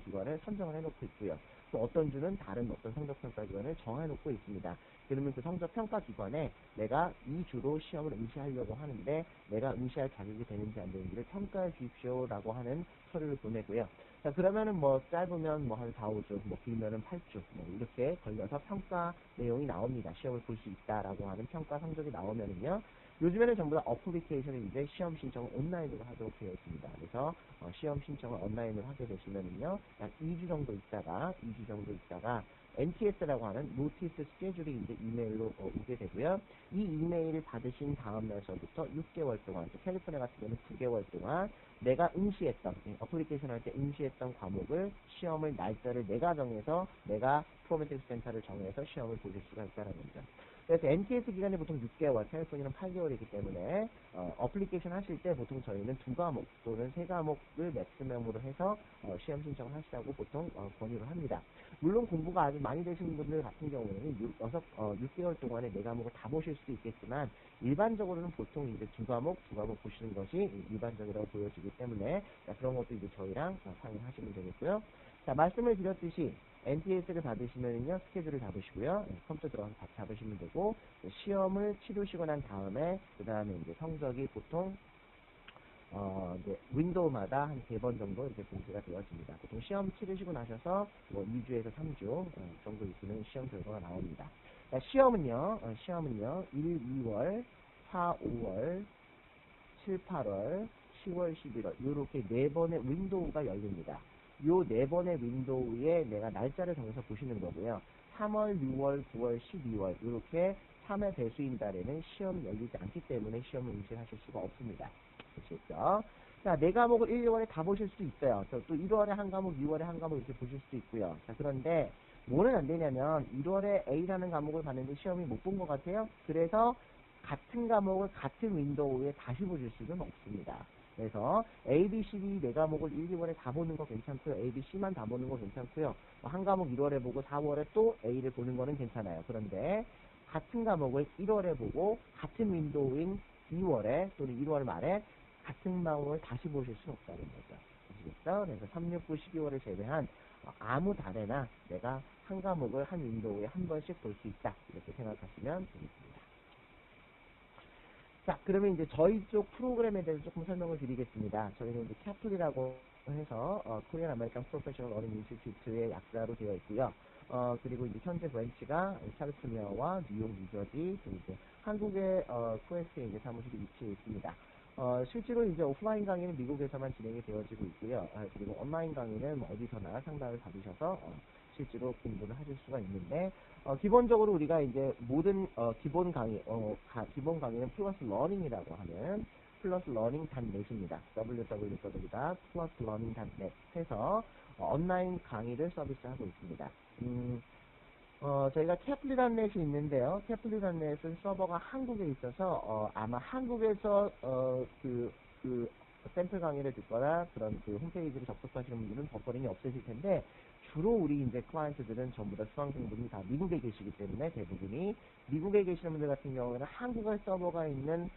S1: 기관을 선정을 해놓고 있고요. 또 어떤 주는 다른 어떤 성적평가 기관을 정해놓고 있습니다. 그러면 그 성적평가 기관에 내가 이 주로 시험을 응시하려고 하는데 내가 응시할 자격이 되는지 안 되는지를 평가해 주십시오라고 하는 서류를 보내고요. 자, 그러면은 뭐 짧으면 뭐 한 4, 5주, 뭐 길면은 8주, 뭐 이렇게 걸려서 평가 내용이 나옵니다. 시험을 볼 수 있다라고 하는 평가 성적이 나오면은요. 요즘에는 전부 다 어플리케이션을 이제 시험 신청을 온라인으로 하도록 되어 있습니다. 그래서 시험 신청을 온라인으로 하게 되시면은요. 약 2주 정도 있다가 NTS라고 하는 노티스 스케줄이 이제 이메일로 오게 되고요. 이 이메일을 받으신 다음 날서부터 6개월 동안, 캘리포니아 같은 경우는 9개월 동안 내가 응시했던, 어플리케이션 할 때 응시했던 과목을 시험을 날짜를 내가 정해서 내가 프로메틱스 센터를 정해서 시험을 보실 수가 있다는 거죠. 그래서 NTS 기간이 보통 6개월, 캘리포니아는 8개월이기 때문에 어플리케이션 하실 때 보통 저희는 2과목 또는 3과목을 맥시멈으로 해서 시험 신청을 하시라고 보통 권유를 합니다. 물론 공부가 아주 많이 되시는 분들 같은 경우에는 6개월 동안에 4과목을 다 보실 수도 있겠지만 일반적으로는 보통 이제 2과목 보시는 것이 일반적이라고 보여지기 때문에 그런 것도 이제 저희랑 상의하시면 되겠고요. 자, 말씀을 드렸듯이 NTS를 받으시면요, 스케줄을 잡으시고요. 컴퓨터 들어가서 잡으시면 되고, 시험을 치르시고 난 다음에, 그 다음에 이제 성적이 보통, 이제 윈도우마다 한 3번 정도 이렇게 공지가 되어집니다. 보통 시험 치르시고 나셔서 뭐 2주에서 3주 정도 있으면 시험 결과가 나옵니다. 시험은요, 1, 2월, 4, 5월, 7, 8월, 10월, 11월, 이렇게 4번의 윈도우가 열립니다. 요 4번의 윈도우에 내가 날짜를 정해서 보시는 거고요. 3월, 6월, 9월, 12월 이렇게 3회 배수인 달에는 시험이 열리지 않기 때문에 시험을 응시하실 수가 없습니다. 아시겠죠? 자, 4과목을 1, 2월에 다 보실 수 있어요. 또 1월에 한 과목, 2월에 한 과목 이렇게 보실 수도 있고요. 자, 그런데 뭐는 안 되냐면 1월에 A라는 과목을 봤는데 시험이 못 본 것 같아요. 그래서 같은 과목을 같은 윈도우에 다시 보실 수는 없습니다. 그래서 A, B, C, D 4과목을 1, 2월에 다 보는 거 괜찮고요. A, B, C만 다 보는 거 괜찮고요. 한 과목 1월에 보고 4월에 또 A를 보는 거는 괜찮아요. 그런데 같은 과목을 1월에 보고 같은 윈도우인 2월에 또는 1월 말에 같은 과목을 다시 보실 수는 없다는 거죠. 아시겠죠? 그래서 3, 6, 9, 12월을 제외한 아무 달에나 내가 한 과목을 한 윈도우에 한 번씩 볼 수 있다. 이렇게 생각하시면 되겠습니다. 자, 그러면 이제 저희 쪽 프로그램에 대해서 조금 설명을 드리겠습니다. 저희는 이제 캐플이라고 해서 코리안 아메리칸 프로페셔널 러닝 인스티튜트의 약자로 되어 있고요. 그리고 이제 현재 브랜치가 캘리포니아와 뉴욕, 뉴저지, 그리고 이제 한국의 코에스에 이제 사무실이 위치해 있습니다. 실제로 이제 오프라인 강의는 미국에서만 진행이 되어지고 있고요. 그리고 온라인 강의는 뭐 어디서나 상담을 받으셔서 실제로 공부를 하실 수가 있는데, 기본적으로 우리가 이제 모든 기본 기본 강의는 플러스 러닝이라고 하는 플러스 러닝.net입니다. www.pluslearning.net 해서 온라인 강의를 서비스하고 있습니다. 저희가 캐플리.net이 있는데요. 캐플리.net은 서버가 한국에 있어서 아마 한국에서 샘플 강의를 듣거나 그런 그 홈페이지를 접속하시는 분들은 버퍼링이 없으실 텐데, 주로 우리 이제 클라이언트들은 전부 다 수강생분이 다 미국에 계시기 때문에 대부분이 미국에 계시는 분들 같은 경우에는 한국의 서버가 있는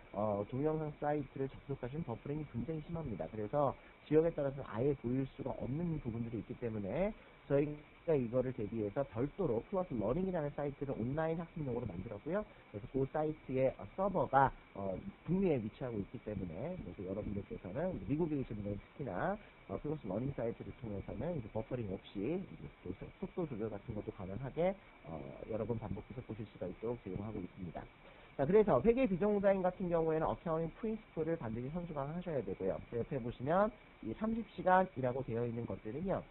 S1: 동영상 사이트를 접속하시면 버퍼링이 굉장히 심합니다. 그래서 지역에 따라서 아예 보일 수가 없는 부분들이 있기 때문에 저희가 이거를 대비해서 별도로 플러스 러닝이라는 사이트를 온라인 학습용으로 만들었고요. 그래서 그 사이트의 서버가 북미에 위치하고 있기 때문에 그래서 여러분들께서는 미국에 계시는 분은 특히나 플러스 러닝 사이트를 통해서는 이제 버퍼링 없이 이제 속도 조절 같은 것도 가능하게 여러 번 반복해서 보실 수가 있도록 제공하고 있습니다. 자, 그래서 회계 비정보자인 같은 경우에는 어카운팅 프린시플을 반드시 선수강하셔야 되고요. 옆에 보시면 이 30시간이라고 되어 있는 것들은요.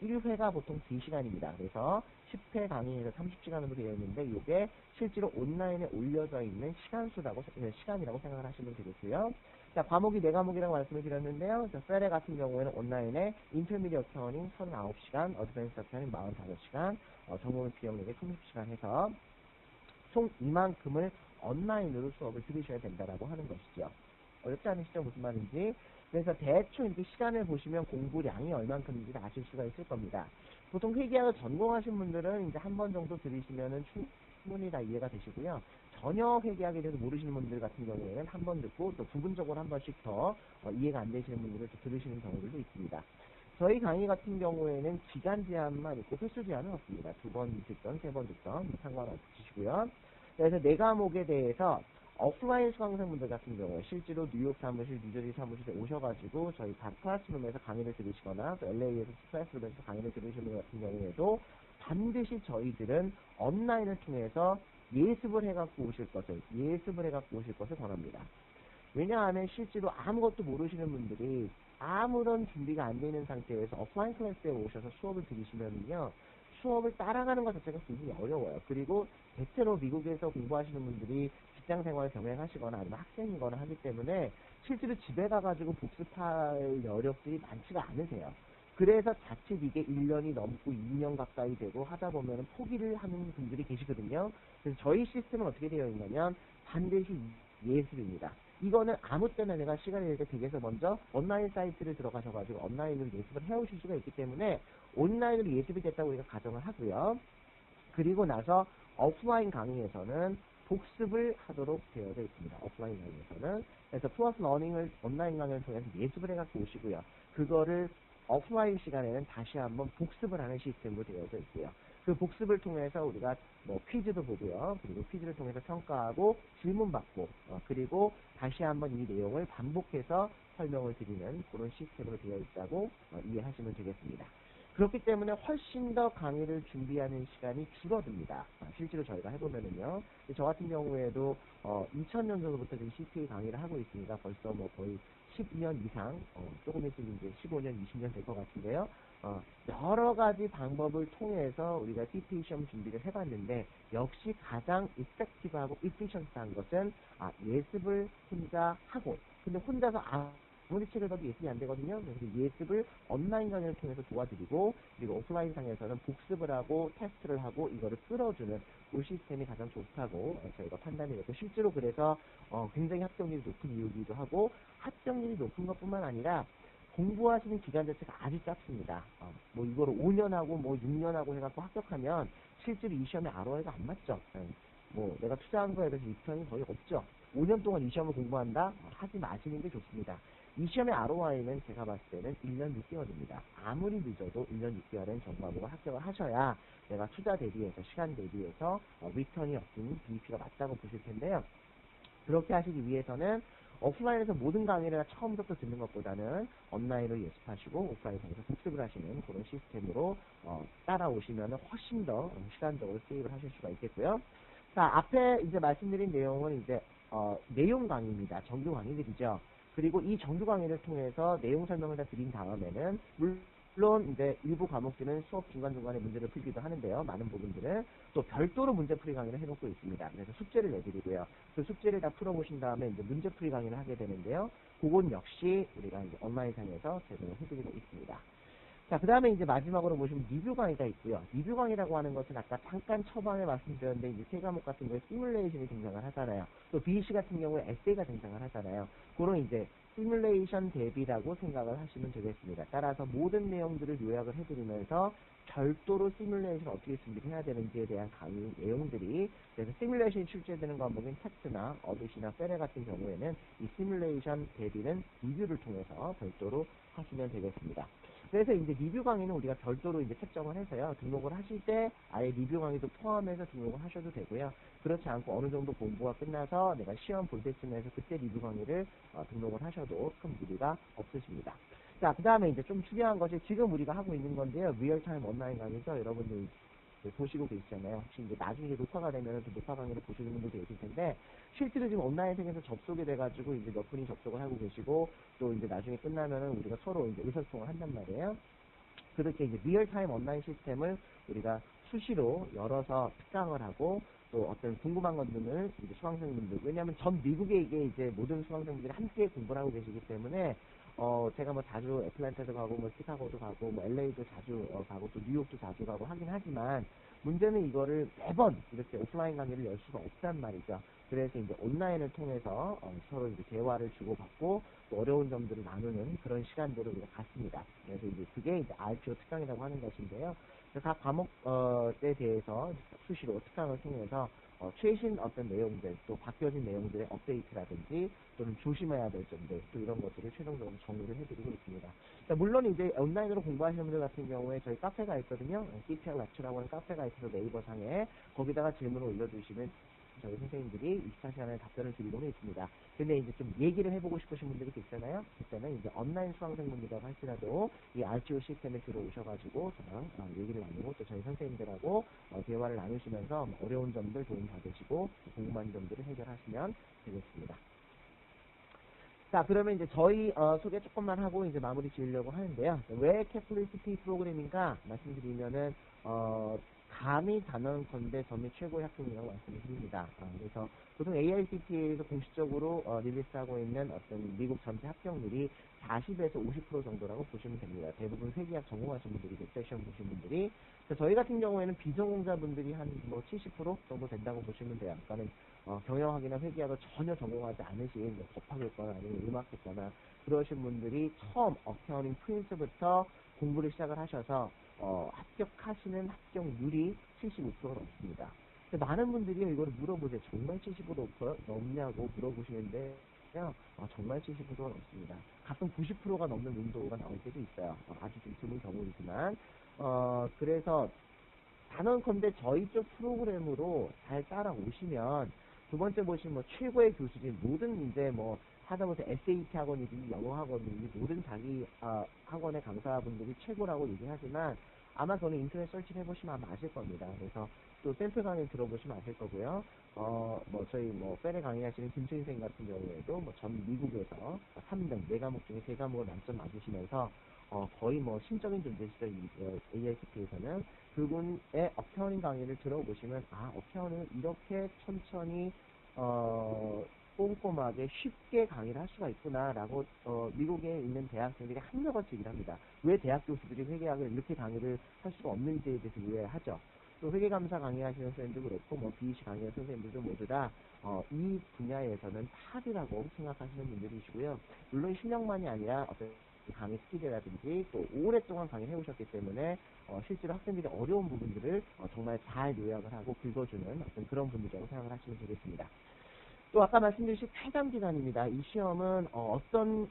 S1: 1회가 보통 2시간입니다. 그래서 10회 강의에서 30시간으로 되어 있는데 이게 실제로 온라인에 올려져 있는 시간이라고 생각을 하시면 되겠고요. 자, 과목이 4과목이라고 말씀을 드렸는데요. 자, 세레 같은 경우에는 온라인에 인터미디어 어카운팅 39시간, 어드밴스 어카운팅 45시간, 전공 비용액에 30시간 해서 총 이만큼을 온라인으로 수업을 들으셔야 된다라고 하는 것이죠. 어렵지 않으시죠? 무슨 말인지. 그래서 대충 이렇게 시간을 보시면 공부량이 얼만큼인지 아실 수가 있을 겁니다. 보통 회계학을 전공하신 분들은 이제 한 번 정도 들으시면은 충분히 다 이해가 되시고요. 전혀 회계학에 대해서 모르시는 분들 같은 경우에는 한 번 듣고 또 부분적으로 한 번씩 더 이해가 안 되시는 분들을 또 들으시는 경우들도 있습니다. 저희 강의 같은 경우에는 기간 제한만 있고 횟수 제한은 없습니다. 2번 듣던, 3번 듣던 상관없으시고요. 그래서 4과목에 대해서 오프라인 수강생분들 같은 경우에 실제로 뉴욕 사무실, 뉴저지 사무실에 오셔가지고 저희 다 클래스룸에서 강의를 들으시거나 또 LA에서 클래스룸에서 강의를 들으시는 분 같은 경우에도 반드시 저희들은 온라인을 통해서 예습을 해갖고 오실 것을 권합니다. 왜냐하면 실제로 아무것도 모르시는 분들이 아무런 준비가 안 되는 상태에서 오프라인 클래스에 오셔서 수업을 들으시면요. 수업을 따라가는 것 자체가 굉장히 어려워요. 그리고 대체로 미국에서 공부하시는 분들이 직장생활을 병행하시거나 아니면 학생이거나 하기 때문에 실제로 집에 가가지고 복습할 여력들이 많지가 않으세요. 그래서 자칫 이게 1년이 넘고 2년 가까이 되고 하다 보면 포기를 하는 분들이 계시거든요. 그래서 저희 시스템은 어떻게 되어 있냐면 반드시 예습입니다. 이거는 아무 때나 내가 시간이 될 때 댁에서 먼저 온라인 사이트를 들어가셔가지고 온라인으로 예습을 해오실 수가 있기 때문에 온라인으로 예습이 됐다고 우리가 가정을 하고요. 그리고 나서 오프라인 강의에서는 복습을 하도록 되어져 있습니다. 오프라인 강의에서는. 그래서 플러스 러닝을 온라인 강의를 통해서 예습을 해갖고 오시고요. 그거를 오프라인 시간에는 다시 한번 복습을 하는 시스템으로 되어져 있고요. 그 복습을 통해서 우리가 뭐 퀴즈도 보고요. 그리고 퀴즈를 통해서 평가하고 질문 받고 그리고 다시 한번 이 내용을 반복해서 설명을 드리는 그런 시스템으로 되어 있다고 이해하시면 되겠습니다. 그렇기 때문에 훨씬 더 강의를 준비하는 시간이 줄어듭니다. 실제로 저희가 해보면은요. 저 같은 경우에도 2000년도부터 지금 CPA 강의를 하고 있으니까 벌써 뭐 거의 10년 이상, 조금 있으면 이제 15년, 20년 될 것 같은데요. 여러 가지 방법을 통해서 우리가 CPA 시험 준비를 해봤는데 역시 가장 이펙티브하고 이피션트한 것은 예습을 혼자 하고, 근데 혼자서 아무리 책을 봐도 예습이 안 되거든요. 그래서 예습을 온라인 강의를 통해서 도와드리고, 그리고 오프라인 상에서는 복습을 하고 테스트를 하고 이거를 끌어주는 그 시스템이 가장 좋다고 저희가 판단이 됐고, 실제로 그래서 굉장히 합격률이 높은 이유기도 하고, 합격률이 높은 것뿐만 아니라 공부하시는 기간 자체가 아주 짧습니다. 뭐 이거를 5년 하고 뭐 6년 하고 해갖고 합격하면 실제로 이 시험에 ROI가 안 맞죠. 뭐 내가 투자한 거에 대해서 리턴이 거의 없죠. 5년 동안 이 시험을 공부한다? 하지 마시는 게 좋습니다. 이 시험의 ROI는 제가 봤을 때는 1년 6개월입니다. 아무리 늦어도 1년 6개월엔 전과목을 합격을 하셔야 내가 투자 대비해서 시간 대비해서 리턴이 없는 BEP가 맞다고 보실 텐데요. 그렇게 하시기 위해서는 오프라인에서 모든 강의를 다 처음부터 듣는 것보다는 온라인으로 예습하시고 오프라인에서 복습을 하시는 그런 시스템으로 따라오시면 훨씬 더 시간적으로 세이브를 하실 수가 있겠고요. 자, 앞에 이제 말씀드린 내용은 이제 내용 강의입니다. 정규 강의들이죠. 그리고 이 정규 강의를 통해서 내용 설명을 다 드린 다음에는 물론 이제 일부 과목들은 수업 중간중간에 문제를 풀기도 하는데요. 많은 부분들은 또 별도로 문제풀이 강의를 해놓고 있습니다. 그래서 숙제를 내드리고요. 그 숙제를 다 풀어보신 다음에 이제 문제풀이 강의를 하게 되는데요. 그건 역시 우리가 이제 온라인상에서 제공을 해드리고 있습니다. 자, 그 다음에 이제 마지막으로 보시면 리뷰 강의가 있고요. 리뷰 강의라고 하는 것은 아까 잠깐 초반에 말씀드렸는데 이제 세 과목 같은 경우에 시뮬레이션이 등장을 하잖아요. 또 BEC 같은 경우에 에세이가 등장을 하잖아요. 그런 이제 시뮬레이션 대비라고 생각을 하시면 되겠습니다. 따라서 모든 내용들을 요약을 해드리면서 별도로 시뮬레이션 어떻게 준비를 해야 되는지에 대한 강의 내용들이, 그래서 시뮬레이션이 출제되는 과목인 텍스나 어드시나 페레 같은 경우에는 이 시뮬레이션 대비는 리뷰를 통해서 별도로 하시면 되겠습니다. 그래서 이제 리뷰 강의는 우리가 별도로 이제 책정을 해서요. 등록을 하실 때 아예 리뷰 강의도 포함해서 등록을 하셔도 되고요. 그렇지 않고 어느 정도 공부가 끝나서 내가 시험 볼 때쯤 해서 그때 리뷰 강의를 등록을 하셔도 큰 무리가 없으십니다. 자, 그 다음에 이제 좀 중요한 것이 지금 우리가 하고 있는 건데요. 리얼타임 온라인 강의죠. 여러분들 보시고 계시잖아요. 혹시 이제 나중에 녹화가 되면 또 녹화 강의를 보시는 분들도 계실 텐데, 실제로 지금 온라인상에서 접속이 돼가지고 이제 몇 분이 접속을 하고 계시고, 또 이제 나중에 끝나면은 우리가 서로 이제 의사소통을 한단 말이에요. 그렇게 이제 리얼타임 온라인 시스템을 우리가 수시로 열어서 특강을 하고, 또 어떤 궁금한 것들을 이제 수강생분들, 왜냐하면 전 미국에 이게 모든 수강생분들이 함께 공부를 하고 계시기 때문에 제가 뭐 자주 애틀랜타도 가고, 뭐 시카고도 가고, 뭐 LA도 자주 가고, 또 뉴욕도 자주 가고 하긴 하지만, 문제는 이거를 매번 이렇게 오프라인 강의를 열 수가 없단 말이죠. 그래서 이제 온라인을 통해서 서로 이제 대화를 주고받고, 또 어려운 점들을 나누는 그런 시간들을 우리가 갖습니다. 그래서 이제 그게 이제 RPO 특강이라고 하는 것인데요. 각 과목에 대해서 수시로 특강을 통해서 최신 어떤 내용들, 또 바뀌어진 내용들의 업데이트라든지 또는 조심해야 될 점들, 또 이런 것들을 최종적으로 정리를 해드리고 있습니다. 자, 물론 이제 온라인으로 공부하시는 분들 같은 경우에 저희 카페가 있거든요. CPR 렉처라고 하는 카페가 있어서 네이버 상에 거기다가 질문을 올려주시면 저희 선생님들이 24시간에 답변을 드리고는 있습니다. 근데 이제 좀 얘기를 해보고 싶으신 분들이 있잖아요. 그때는 이제 온라인 수강생분들이라고 할지라도 이 RTO 시스템에 들어오셔가지고 저랑 얘기를 나누고, 또 저희 선생님들하고 대화를 나누시면서 어려운 점들 도움 받으시고 궁금한 점들을 해결하시면 되겠습니다. 자, 그러면 이제 저희 소개 조금만 하고 이제 마무리 지으려고 하는데요. 왜 캐플리시티 프로그램인가 말씀드리면은 감히 단언컨대 전 미 최고의 학생이라고 말씀을 드립니다. 그래서 보통 AICTA에서 공식적으로 릴리스하고 있는 어떤 미국 전체 합격률이 40에서 50% 정도라고 보시면 됩니다. 대부분 회계학 전공하신 분들이 세션 보신 분들이. 그래서 저희 같은 경우에는 비전공자분들이 한 뭐 70% 정도 된다고 보시면 돼요. 그러니까 경영학이나 회계학을 전혀 전공하지 않으신 법학이거나 아니면 음악했거나 그러신 분들이 처음 어카운팅 프린스부터 공부를 시작을 하셔서 합격하시는 합격률이 75%가 넘습니다. 많은 분들이 이걸 물어보세요. 정말 70% 넘냐고 물어보시는데 정말 70%가 넘습니다. 가끔 90%가 넘는 윈도우가 나올 때도 있어요. 아주 좀 드문 경우이지만 그래서 단언컨대 저희 쪽 프로그램으로 잘 따라오시면, 두 번째 보시면 뭐 최고의 교수진, 모든 이제 뭐 하다못해 SAT 학원이든지 영어 학원이든지 모든 자기 학원의 강사분들이 최고라고 얘기하지만, 아마 그거는 인터넷 서치를 해보시면 아마 아실 겁니다. 그래서 또 샘플 강의 들어보시면 아실 거고요. 뭐 저희 뭐 페레 강의하시는 김수인 선생님 같은 경우에도 뭐 전 미국에서 3등, 4과목 중에 3과목을 만점 맞으시면서 거의 뭐 신적인 존재시죠. AICT에서는. 그분의 어카운팅 강의를 들어보시면, 어카운팅은 이렇게 천천히 꼼꼼하게 쉽게 강의를 할 수가 있구나라고 미국에 있는 대학생들이 한결같이 얘기를 합니다. 왜 대학 교수들이 회계학을 이렇게 강의를 할 수가 없는지에 대해서 이해하죠. 또 회계감사 강의하시는 선생님도 그렇고, 뭐 BEC 강의하시는 선생님들도 모두 다 이 분야에서는 탑이라고 생각하시는 분들이시고요. 물론 실력만이 아니라 어떤 강의 스킬이라든지 또 오랫동안 강의를 해오셨기 때문에 실제로 학생들이 어려운 부분들을 정말 잘 요약을 하고 긁어주는 어떤 그런 분들이라고 생각을 하시면 되겠습니다. 또 아까 말씀드린 최단 기간입니다. 이 시험은 어떤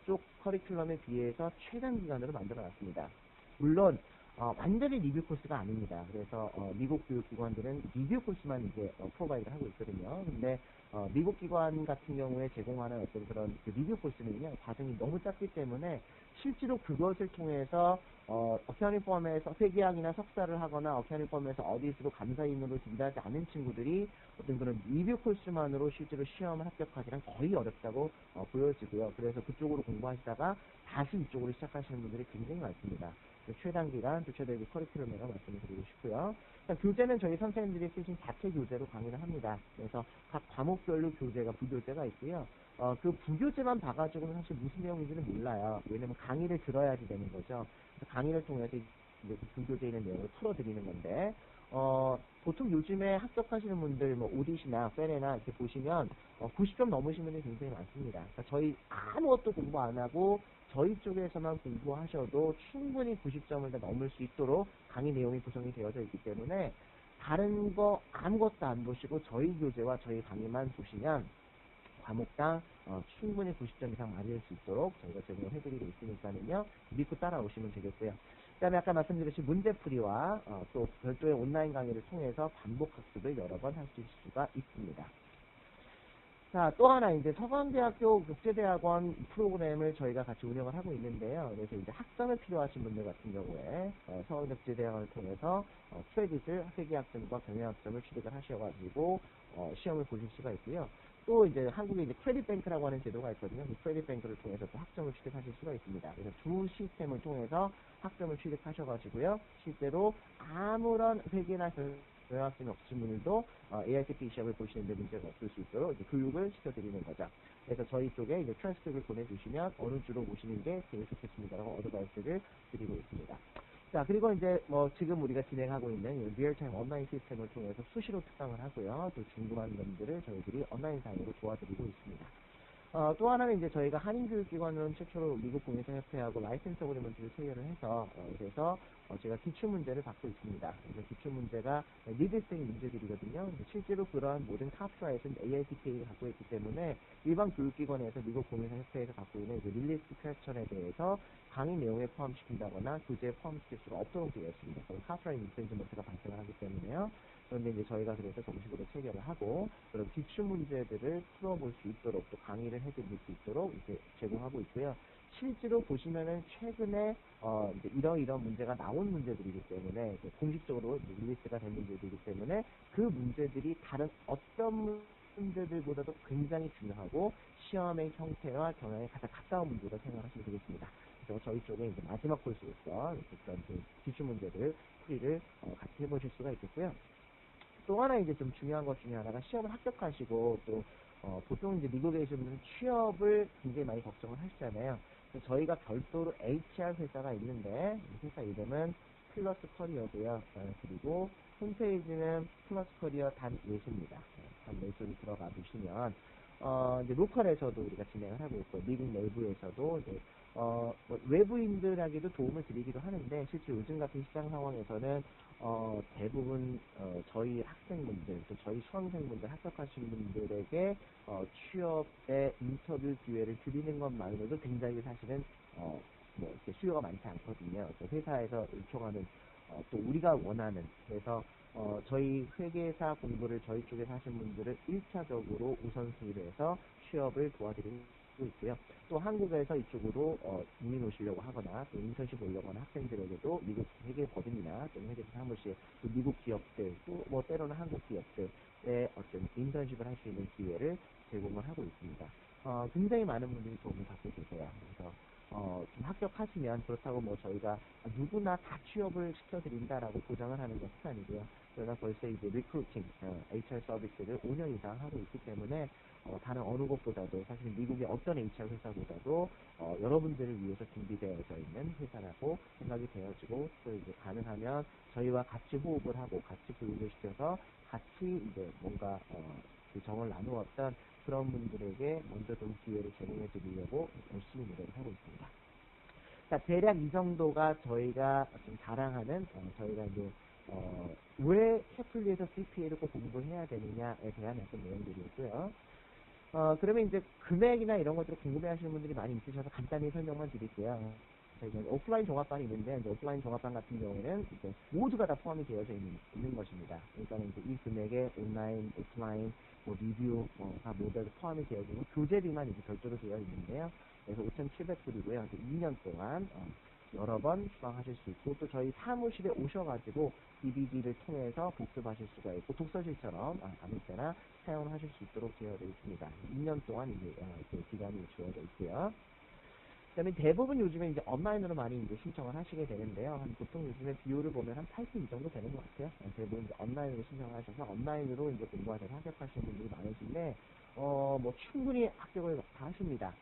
S1: 쪽 커리큘럼에 비해서 최단 기간으로 만들어놨습니다. 물론 완전히 리뷰 코스가 아닙니다. 그래서 미국 교육기관들은 리뷰 코스만 이제 프로바이드 하고 있거든요. 근데 미국 기관 같은 경우에 제공하는 어떤 그런 그 리뷰 코스는요, 과정이 너무 짧기 때문에 실제로 그것을 통해서 어카운팅 펌에서 회계학이나 석사를 하거나 어카운팅 펌에서 어디서도 감사인으로 진단하지 않은 친구들이 어떤 그런 리뷰 코스만으로 실제로 시험을 합격하기란 거의 어렵다고 보여지고요. 그래서 그쪽으로 공부하시다가 다시 이쪽으로 시작하시는 분들이 굉장히 많습니다. 최단기간, 최대기 커리큘럼이라고 말씀을 드리고 싶고요. 교재는 저희 선생님들이 쓰신 자체 교재로 강의를 합니다. 그래서 각 과목별로 교재가, 부교재가 있고요. 그 부교재만 봐가지고는 사실 무슨 내용인지는 몰라요. 왜냐면 강의를 들어야지 되는 거죠. 그래서 강의를 통해서 이제 그 부교재에 있는 내용을 풀어드리는 건데, 보통 요즘에 합격하시는 분들, 뭐, 오디시나, 페레나 이렇게 보시면, 90점 넘으시는 분들이 굉장히 많습니다. 그러니까 저희 아무것도 공부 안 하고, 저희 쪽에서만 공부하셔도 충분히 90점을 다 넘을 수 있도록 강의 내용이 구성이 되어져 있기 때문에, 다른 거 아무것도 안 보시고, 저희 교재와 저희 강의만 보시면, 과목당 충분히 90점 이상 맞을 수 있도록 저희가 제공을 해드리고 있으니까는요, 믿고 따라오시면 되겠고요. 그 다음에 아까 말씀드린 문제풀이와 또 별도의 온라인 강의를 통해서 반복 학습을 여러 번 하실 수가 있습니다. 자, 또 하나 이제 서강대학교 국제대학원 프로그램을 저희가 같이 운영을 하고 있는데요. 그래서 이제 학점이 필요하신 분들 같은 경우에 서강대 국제대학원을 통해서 크레딧을 회계학점과 경영학점을 취득을 하셔가지고 시험을 보실 수가 있고요. 또 이제 한국에 이제 크레딧뱅크라고 하는 제도가 있거든요. 그 크레딧뱅크를 통해서 또 학점을 취득하실 수가 있습니다. 그래서 두 시스템을 통해서 학점을 취득하셔가지고요. 실제로 아무런 회계나 경영학점이 없으신 분들도 AICP 시험을 보시는데 문제가 없을 수 있도록 이제 교육을 시켜드리는 거죠. 그래서 저희 쪽에 이제 트랜스크립을 보내주시면 어느 주로 보시는 게 제일 좋겠습니다라고 어드바이스를 드리고 있습니다. 자, 그리고 이제 뭐 지금 우리가 진행하고 있는 리얼타임 온라인 시스템을 통해서 수시로 특강을 하고요. 또 궁금한 점들을 저희들이 온라인상으로 도와드리고 있습니다. 또 하나는 이제 저희가 한인교육기관은 최초로 미국 공인사협회하고 라이센스 어그리먼트를 체결을 해서 그래서 제가 기출문제를 받고 있습니다. 그래서 기출문제가 리드스팅 문제들이거든요. 실제로 그러한 모든 카프라에서는 AICPA를 갖고 있기 때문에 일반 교육기관에서 미국 공인사협회에서 갖고 있는 릴리스트 퀘스천에 대해서 강의 내용에 포함시킨다거나 교재에 포함시킬 수가 없도록 되어 있습니다. 카프라인 인센티먼트가 발생을 하기 때문에요. 그런데 이제 저희가 그래서 정식으로 체결을 하고 그런 기출 문제들을 풀어볼 수 있도록 또 강의를 해드릴 수 있도록 이렇게 제공하고 있고요. 실제로 보시면은 최근에 이제 이런 문제가 나온 문제들이기 때문에 공식적으로 릴리스가 된 문제들이기 때문에 그 문제들이 다른 어떤 문제들보다도 굉장히 중요하고 시험의 형태와 경향에 가장 가까운 문제로 생각하시면 되겠습니다. 그래서 저희 쪽에 이제 마지막 코스로서 그런 기출 문제들 풀이를 같이 해보실 수가 있겠고요. 또 하나 이제 좀 중요한 것 중에 하나가 시험을 합격하시고 또 보통 이제 미국에 계신 분들은 취업을 굉장히 많이 걱정을 하시잖아요. 그래서 저희가 별도로 HR 회사가 있는데 회사 이름은 플러스 커리어고요. 그리고 홈페이지는 플러스 커리어 .net입니다. .net으로 들어가 보시면 이제 로컬에서도 우리가 진행을 하고 있고 미국 내부에서도 이제 뭐 외부인들에게도 도움을 드리기도 하는데 실제 요즘 같은 시장 상황에서는 대부분 저희 학생분들 또 저희 수험생분들 합격하신 분들에게 취업의 인터뷰 기회를 드리는 것만으로도 굉장히 사실은 뭐 이렇게 수요가 많지 않거든요. 회사에서 요청하는 또 우리가 원하는 그래서 저희 회계사 공부를 저희 쪽에서 하신 분들을 1차적으로 우선순위로 해서 취업을 도와드리고 있고요. 또 한국에서 이쪽으로 이민 오시려고 하거나 또 인턴십 오려고 하는 학생들에게도 미국 회계법인이나 또는 회계사 사무실, 또 미국 기업들, 또 뭐 때로는 한국 기업들의 어떤 인턴십을 할 수 있는 기회를 제공을 하고 있습니다. 굉장히 많은 분들이 도움을 받고 계세요. 그래서 좀 합격하시면 그렇다고 뭐 저희가 누구나 다 취업을 시켜드린다라고 보장을 하는 것은 아니고요. 저희가 벌써 이제 리크루팅, HR 서비스를 5년 이상 하고 있기 때문에 다른 어느 곳보다도 사실 미국의 어떤 HR 회사보다도 여러분들을 위해서 준비되어져 있는 회사라고 생각이 되어지고 또 이제 가능하면 저희와 같이 호흡을 하고 같이 교육을 시켜서 같이 이제 뭔가 그 정을 나누었던 그런 분들에게 먼저 좀 기회를 제공해 드리려고 열심히 노력을 하고 있습니다. 자, 대략 이 정도가 저희가 좀 자랑하는 저희가 이제 왜 캐플리에서 CPA를 꼭 공부해야 되느냐에 대한 어떤 내용들이었고요. 그러면 이제 금액이나 이런 것들을 궁금해 하시는 분들이 많이 있으셔서 간단히 설명만 드릴게요. 저희가 오프라인 종합반이 있는데, 이제 오프라인 종합반 같은 경우에는 이제 모두가 다 포함이 되어져 있는 것입니다. 그러니까 이제 이 금액에 온라인, 오프라인, 뭐 리뷰, 다 모두 포함이 되어지고, 교재비만 이제 별도로 되어 있는데요. 그래서 5,700불이고요. 2년 동안, 여러 번 수강하실 수 있고, 또 저희 사무실에 오셔가지고 DVD를 통해서 복습하실 수가 있고, 독서실처럼 아무 때나 사용을 하실 수 있도록 되어 있습니다. 2년 동안 이제 그 기간이 주어져 있고요. 그다음에 대부분 요즘에 이제 온라인으로 많이 이제 신청을 하시게 되는데요. 한 보통 요즘에 비율을 보면 한 80 정도 되는 것 같아요. 대부분 이제 온라인으로 신청을 하셔서 온라인으로 이제 공부하셔서 합격하시는 분들이 많으신데, 뭐 충분히 합격을 다 하십니다.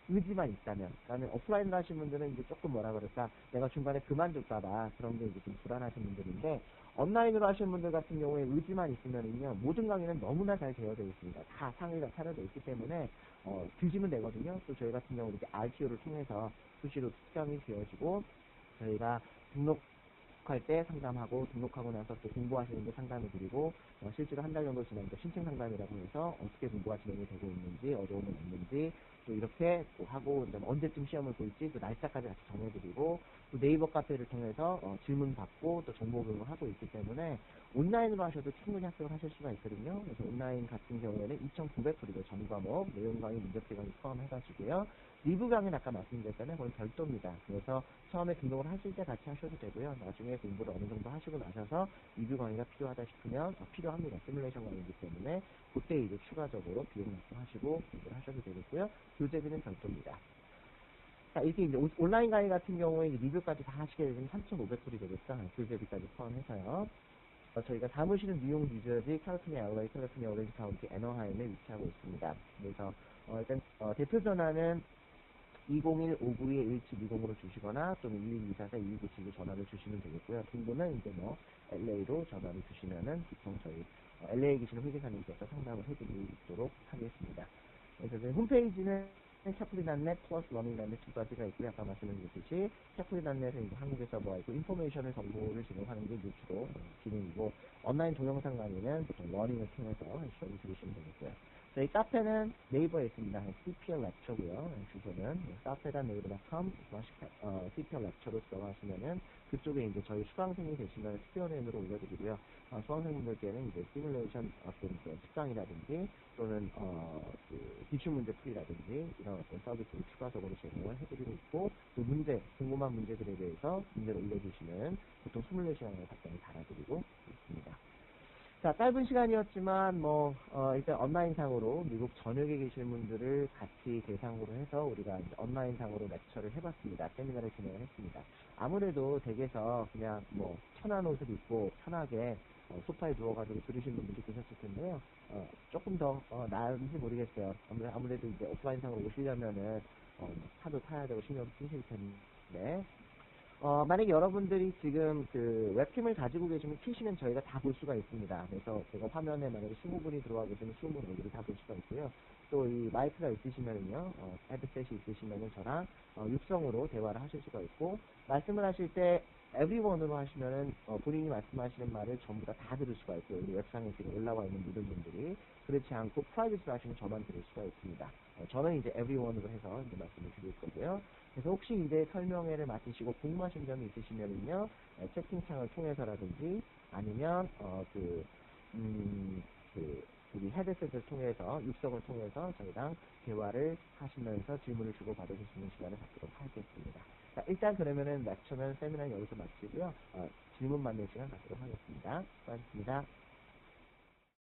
S1: 의지만 있다면. 그다음에 오프라인으로 하시는 분들은 이제 조금 뭐라 그럴까, 내가 중간에 그만둘까봐 그런 게 이제 좀 불안하신 분들인데, 온라인으로 하시는 분들 같은 경우에 의지만 있으면은요, 모든 강의는 너무나 잘 되어져 있습니다. 다 상위가 차려져 있기 때문에, 드시면 되거든요. 또 저희 같은 경우 이제 RTO를 통해서 수시로 특강이 되어지고, 저희가 등록할 때 상담하고, 등록하고 나서 또 공부하시는데 상담을 드리고, 실제로 한 달 정도 지나니까 신청 상담이라고 해서 어떻게 공부가 진행이 되고 있는지, 어려움은 없는지, 또 이렇게 또 하고, 언제쯤 시험을 볼지, 또 날짜까지 같이 정해드리고, 또 네이버 카페를 통해서 질문 받고, 또 정보 교육을 하고 있기 때문에, 온라인으로 하셔도 충분히 합격을 하실 수가 있거든요. 그래서 온라인 같은 경우에는 2,900불이고 전 과목, 내용 강의, 문제풀이 강의 포함해가지고요. 리뷰 강의는 아까 말씀드렸잖아요. 그건 별도입니다. 그래서 처음에 등록을 하실 때 같이 하셔도 되고요. 나중에 공부를 어느 정도 하시고 나셔서 리뷰 강의가 필요하다 싶으면 필요합니다. 시뮬레이션 강의이기 때문에 그때 이제 추가적으로 비용 말씀하시고 공부를 하셔도 되겠고요. 교재비는 별도입니다. 자, 이게 이제 온라인 강의 같은 경우에 이제 리뷰까지 다 하시게 되면 3,500불이 되겠죠. 교재비까지 포함해서요. 저희가 사무실은 뉴욕, 뉴저지, 캘리포니아, LA, 캘리포니아, 오렌지 카운티, 애너하임에 위치하고 있습니다. 그래서 일단 대표 전화는 201-592-1720으로 주시거나 또는 2124-2297로 전화를 주시면 되겠고요. 정보는 이제 뭐 LA로 전화를 주시면은 보통 저희 LA에 계시는 회계사님께서 상담을 해드리도록 하겠습니다. 그래서 저희 홈페이지는 샤프리닷넷 플러스 러닝닷넷 두 가지가 있고요. 아까 말씀드렸듯이 샤프리닷넷은 이제 한국의 서버가 있고 인포메이션을 정보를 제공하는 게 이제 주로 기능이고, 온라인 동영상 강의는 보통 러닝을 통해서 시험을 들으시면 되겠고요. 저희 카페는 네이버에 있습니다. CPL 렉처고요. 주소는 카페.naver.com CPL 렉처로 들어가시면은 그쪽에 이제 저희 수강생이 되시면 스피어넷으로 올려드리고요. 수강생분들께는 이제 시뮬레이션 어떤 그 특강이라든지 또는 그 기출 문제 풀이라든지 이런 어떤 서비스를 추가적으로 제공을 해드리고 있고, 또 문제 궁금한 문제들에 대해서 문제를 올려주시면 보통 24시간에 답변을 달아드리고 있습니다. 자, 짧은 시간이었지만, 일단 온라인상으로 미국 전역에 계신 분들을 같이 대상으로 해서 우리가 이제 온라인상으로 렉처를 해봤습니다. 세미나를 진행을 했습니다. 아무래도 댁에서 그냥 편한 옷을 입고 편하게 소파에 누워가지고 들으시는 분들이 계셨을 텐데요. 조금 더 나은지 모르겠어요. 아무래도 이제 오프라인상으로 오시려면은 차도 타야 되고 신경 쓰실 텐데, 만약에 여러분들이 지금 그 웹캠을 가지고 계시면 켜시면 저희가 다 볼 수가 있습니다. 그래서 제가 화면에 만약에 20분이 들어와 계시면 20분 얼굴이 다 볼 수가 있고요. 또 이 마이크가 있으시면은요, 헤드셋이 있으시면은 저랑 육성으로 대화를 하실 수가 있고, 말씀을 하실 때 everyone으로 하시면은 본인이 말씀하시는 말을 전부 다 들을 수가 있고요. 우리 웹상에 지금 올라와 있는 모든 분들이. 그렇지 않고 프라이빗으로 하시면 저만 들을 수가 있습니다. 저는 이제 everyone으로 해서 이제 말씀을 드릴 거고요. 그래서 혹시 이제 설명회를 마치시고 궁금하신 점이 있으시면은요, 채팅창을 통해서라든지 아니면 우리 헤드셋을 통해서 육성을 통해서 저희랑 대화를 하시면서 질문을 주고 받으실 수 있는 시간을 갖도록 하겠습니다. 자, 일단 그러면은 렉처는 세미나는 여기서 마치고요. 질문 받는 시간 갖도록 하겠습니다. 수고하셨습니다.